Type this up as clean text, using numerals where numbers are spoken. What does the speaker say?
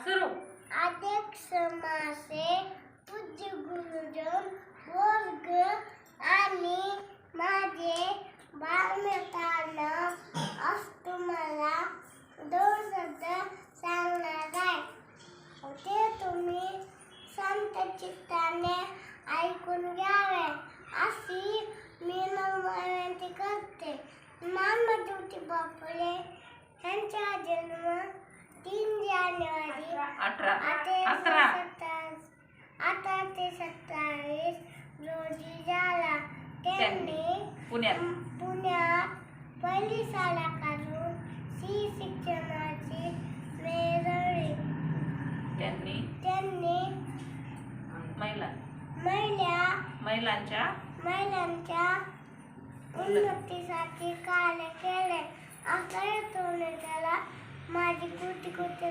सुरू. अध्यक्ष मासे पूज्य गुरुजन वर्ग आणि माझे बालमित्रांनो, आज तुम्हाला 2 शब्द सांगणार आहे. ते तुम्ही शांत चित्ताने ऐकून घ्यावे अशी मी विनंती करते. महात्मा ज्योतिबा फुले यांचा जन्म 3 जानेवारी 1827 रोजी झाला. त्यांनी पुण्यात पहिली शाळा काढून शिक्षणाची मिळवली. त्यांनी महिलांच्या उन्नतीसाठी कार्य केले. असा हेतूने त्याला माझी कोटी कोटी